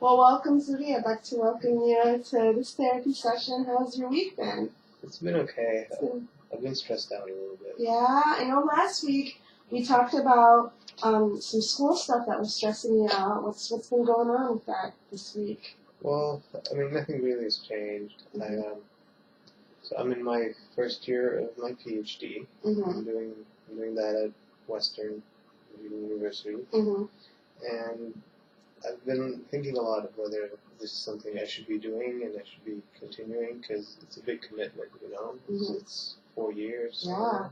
Well, welcome, Zuri. I'd like to welcome you to this therapy session. How's your week been? It's been okay. I've been stressed out a little bit. Yeah, I know last week we talked about some school stuff that was stressing you out. What's been going on with that this week? Well, I mean, nothing really has changed. Mm-hmm. So I'm in my first year of my PhD. Mm-hmm. I'm doing that at Western University, Mm-hmm. and I've been thinking a lot of whether this is something I should be doing and I should be continuing because it's a big commitment, you know. Mm-hmm. It's 4 years. Yeah.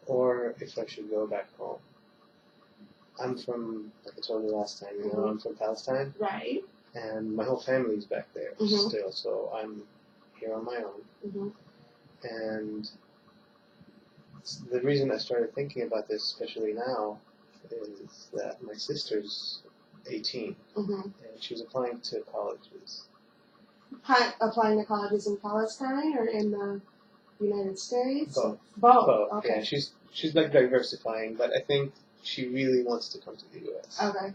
Or if I should go back home. I'm from, like I told you last time, Mm-hmm. I'm from Palestine. Right. And my whole family's back there Mm-hmm. still, so I'm here on my own. Mm-hmm. And the reason I started thinking about this, especially now, is that my sister's 18, Mm-hmm. and she's applying to colleges. Applying to colleges in Palestine or in the United States? Both. Both. Okay. Yeah, she's like diversifying, but I think she really wants to come to the U.S. Okay.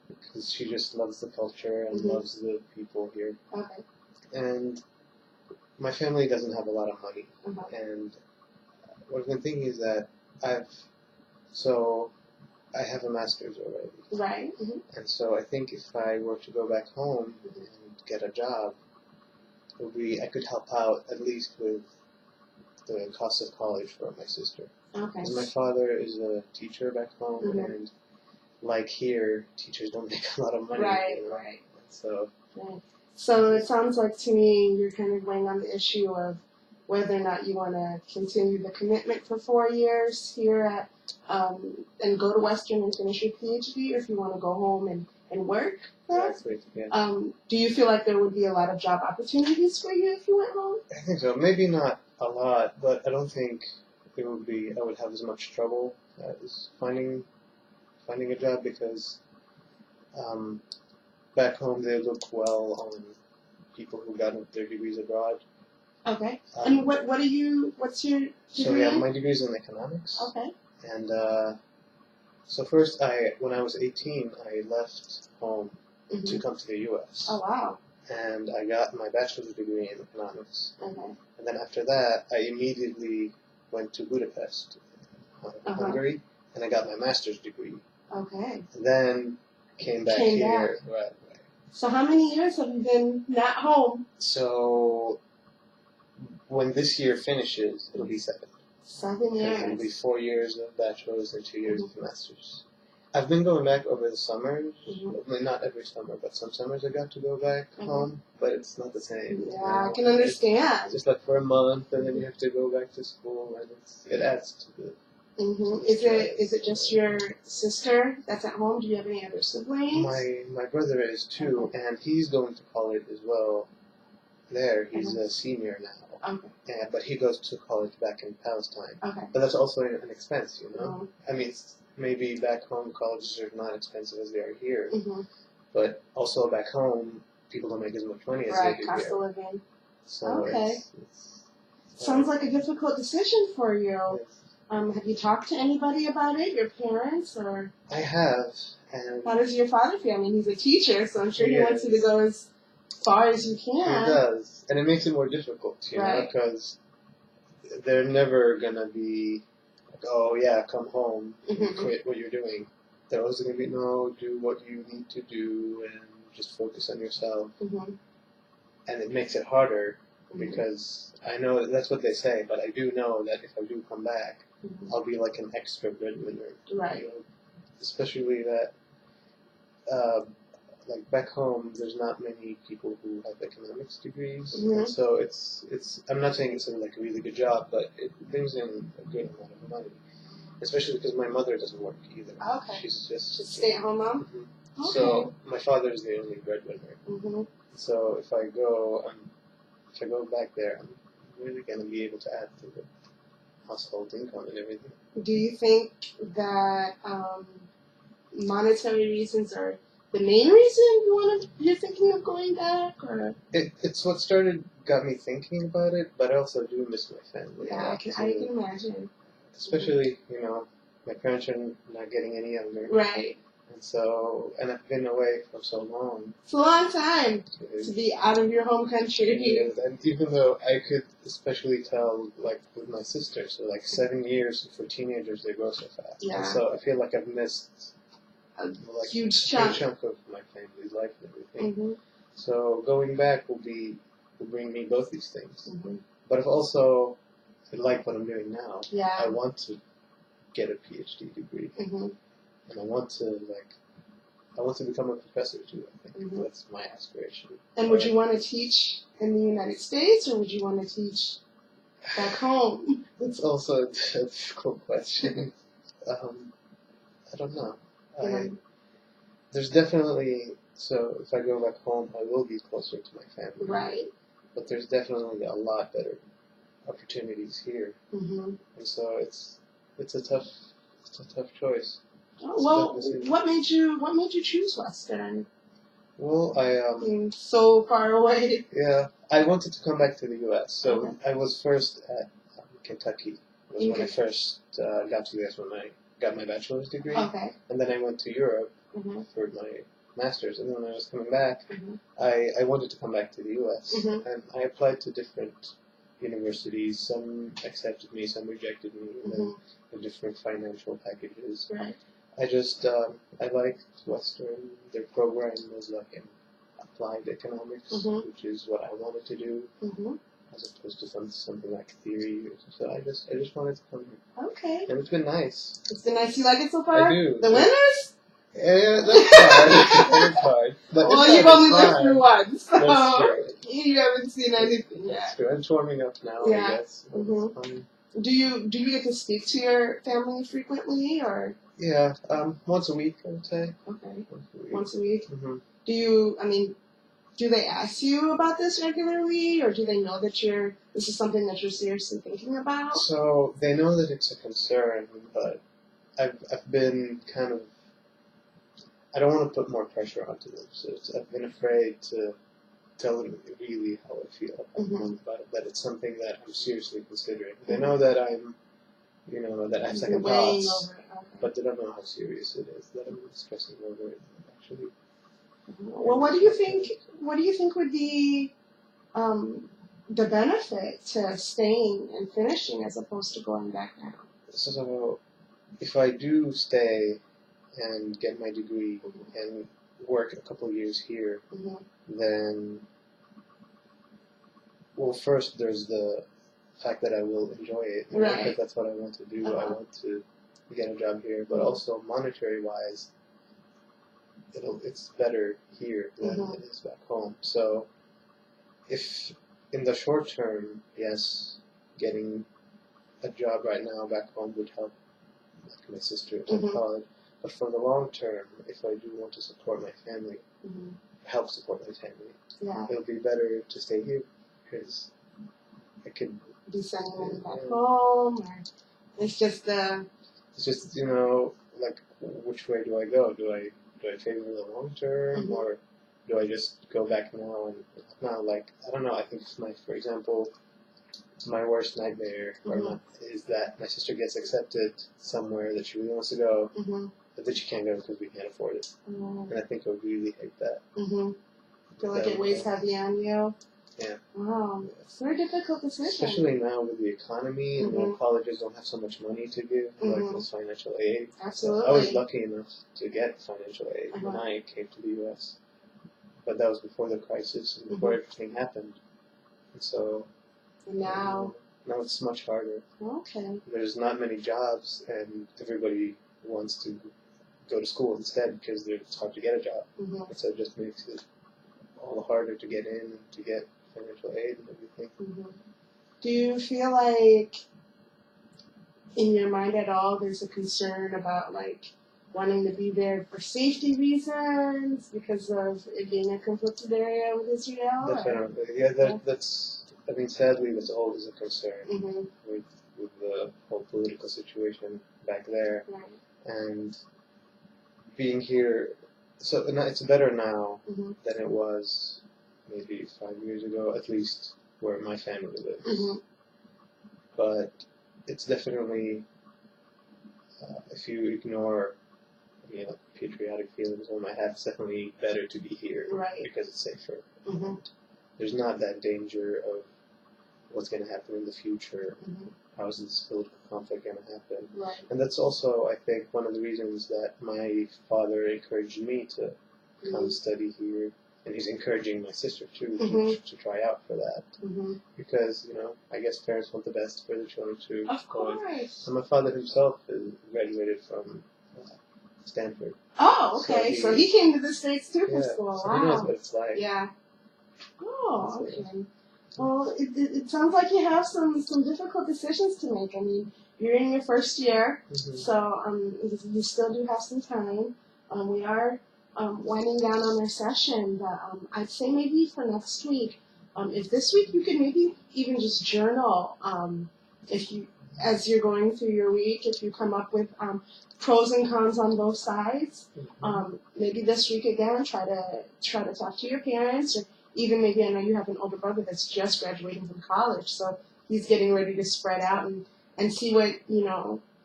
Because she just loves the culture and Mm-hmm. loves the people here. Okay. And my family doesn't have a lot of money, Uh-huh. and what I've been thinking is that I have a master's already, Right. Mm-hmm. and so I think if I were to go back home Mm-hmm. and get a job, I could help out at least with the cost of college for my sister. Okay. Because my father is a teacher back home, Mm-hmm. and like here, teachers don't make a lot of money. Right. You know? Right. So. Right. So it sounds like to me you're kind of weighing on the issue of whether or not you want to continue the commitment for 4 years here at and go to Western and finish your PhD, or if you want to go home and work. Exactly. Yeah. Do you feel like there would be a lot of job opportunities for you if you went home? I think so. Maybe not a lot, but I don't think I would have as much trouble as finding a job because back home they look well on people who got their degrees abroad. Okay. And what's your degree? So yeah, my degree is in economics. Okay. And so first, when I was 18, I left home Mm-hmm. to come to the U.S. Oh wow. And I got my bachelor's degree in economics. Okay. And then after that, I immediately went to Budapest, Hungary, and I got my master's degree. Okay. And then came back here. Right. So how many years have you been not home? So when this year finishes, it'll be 7. 7 years. It'll be 4 years of bachelor's and 2 years of master's. I've been going back over the summers. Mm-hmm. I mean, not every summer, but some summers I got to go back home. But it's not the same. Yeah, I can understand. It's just like for a month, and then you have to go back to school, and it adds to the. Mm-hmm. Is it just your sister that's at home? Do you have any other siblings? My brother is too, and he's going to college as well. There, he's a senior now. Okay. But he goes to college back in Palestine. Okay. But that's also an expense, you know. Mm-hmm. I mean, maybe back home colleges are not expensive as they are here, Mm-hmm. but also back home people don't make as much money as they do cost here. of living. So okay. Sounds like a difficult decision for you. Have you talked to anybody about it? Your parents or? I have. And how does your father feel? I mean, he's a teacher, so I'm sure he wants you to go as far as you can. He does, and it makes it more difficult, you know, because they're never gonna be like, oh yeah, come home and quit what you're doing. They're always gonna be, no, do what you need to do and just focus on yourself. Mm-hmm. And it makes it harder because I know that's what they say, but I do know that if I do come back, I'll be like an extra breadwinner. Right. You know? Especially that, like back home, there's not many people who have economics degrees, and so it's. I'm not saying it's like a really good job, but it brings in a good amount of money. Especially because my mother doesn't work either. Okay. She's just stay-at-home mom. Mm-hmm. Okay. So my father is the only breadwinner. Mm-hmm. So if I go back there, I'm really going to be able to add to the household income and everything. Do you think that monetary reasons are the main reason you're thinking of going back, or? It's what got me thinking about it, but I also do miss my family. Yeah, I can imagine. Especially, my parents are not getting any younger. Right. And I've been away for so long. It's a long time to be out of your home country. And even though I could especially tell, like with my sister, so like 7 years for teenagers, they grow so fast. Yeah. And so I feel like I've missed A like huge a chunk. chunk of my family's life and everything. Mm-hmm. So going back will bring me both these things. Mm-hmm. But if also I like what I'm doing now, Yeah. I want to get a PhD degree, Mm-hmm. and I want to become a professor too. I think Mhm. that's my aspiration. And would you want to teach in the United States, or would you want to teach back home? That's also a difficult question. I don't know. Mhm. There's definitely, so if I go back home, I will be closer to my family. Right. But there's definitely a lot better opportunities here, Mm-hmm. and so it's a tough choice. Oh, well, what made you choose Western? Well, Being so far away. yeah, I wanted to come back to the U.S. So Okay. I was first at Kentucky. Was when I Okay. first got to the U.S. when I got my bachelor's degree, Okay. and then I went to Europe Mm-hmm. for my master's. And then when I was coming back, Mm-hmm. I wanted to come back to the U.S. Mhm. and I applied to different universities. Some accepted me, some rejected me, and then the different financial packages. Right. I just I liked Western. Their program was like in applied economics, Mhm. which is what I wanted to do, Mm-hmm. as opposed to something like theory. So I just wanted to come here, Okay. and it's been nice. It's been nice. You like it so far? I do. The winners? Yeah, that's hard. That's hard. But Well, it's you've only lived through fun. one, so That's true. you haven't seen anything yet. That's true. It's warming up now, Yeah. I guess. Mhm. It's fun. Do you get to speak to your family frequently, or? Yeah, once a week, I would say. Okay. Once a week. Once a week. Mm-hmm. Do they ask you about this regularly, or do they know that this is something that you're seriously thinking about? So they know that it's a concern, but I've been kind of, I don't want to put more pressure onto them. So I've been afraid to tell them really how I feel Mhm. about it. That it's something that I'm seriously considering. They know that I'm, that I have second Weighing thoughts, over it. Okay. but they don't know how serious it is. That I'm stressing over it. Actually, Well, what do you think? What do you think would be the benefit to staying and finishing as opposed to going back now? so if I do stay and get my degree and work a couple of years here, Mm-hmm. then, well, first there's the fact that I will enjoy it, Right. because that's what I want to do. I want to get a job here, but Mhm. also monetary wise, it's better here than Mhm. it is back home. So, if in the short term, yes, getting a job right now back home would help, like my sister in Mhm. college. But for the long term, if I do want to support my family, Mm-hmm. help support my family, Yeah. it'll be better to stay here because I could. Be sending them back home, or it's just It's just like which way do I go? Do I favor the long term, Mhm. or do I just go back now and now? Like I don't know. I think for example, my worst nightmare is that my sister gets accepted somewhere that she really wants to go, Mm-hmm. but that she can't go because we can't afford it. Mm-hmm. And I think I would really hate that. Mm-hmm. Feel like it weighs heavy on you. Yeah. Wow, it's a very difficult decision. Especially now with the economy, and Mhm. colleges don't have so much money to give, like Mhm. this financial aid. Absolutely. I was lucky enough to get financial aid when Uh-huh. I came to the U.S., but that was before the crisis and before everything happened. And so And now it's much harder. Okay. There's not many jobs, and everybody wants to go to school instead because it's hard to get a job. Mm-hmm. And so it just makes it all the harder to get in and to get financial aid and everything. Mm-hmm. Do you feel like, in your mind at all, there's a concern about like wanting to be there for safety reasons because of it being a conflicted area with Israel? Definitely, yeah. That's. I mean, sadly, that's always a concern Mm-hmm. with the whole political situation back there, Right. and being here. So it's better now Mm-hmm. than it was maybe 5 years ago, at least where my family lives. Mm-hmm. But it's definitely, if you ignore, patriotic feelings. I have, it's definitely better to be here Right. because it's safer. Mm-hmm. There's not that danger of what's going to happen in the future. Mm-hmm. How is this political conflict going to happen? Right. And that's also, I think, one of the reasons that my father encouraged me to come study here, and he's encouraging my sister too to try out for that. Mm-hmm. Because, I guess parents want the best for their children too. Of course. And my father himself is graduated from Stanford. Oh, okay. So he came to the States too for Yeah, school. so Wow. he knows what it's like. Yeah. Oh, okay. Well, it sounds like you have some difficult decisions to make. I mean, you're in your first year, so you still do have some time. We are winding down on our session, but I'd say maybe for next week, if this week you could maybe even just journal, if you, as you're going through your week, if you come up with pros and cons on both sides, maybe this week again, try to talk to your parents, or even maybe I know you have an older brother that's just graduating from college, so he's getting ready to spread out and see what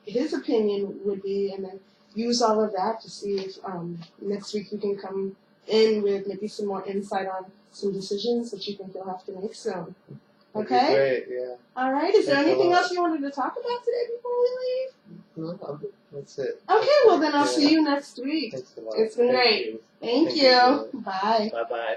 his opinion would be, and then use all of that to see if next week you can come in with maybe some more insight on some decisions that you think you'll have to make soon. Okay? Great, yeah. All right. Is there Thanks anything else you wanted to talk about today before we leave? No, that's it. Okay, well then I'll see you next week. Thanks a lot. It's been great. Thank you. Bye. Bye-bye.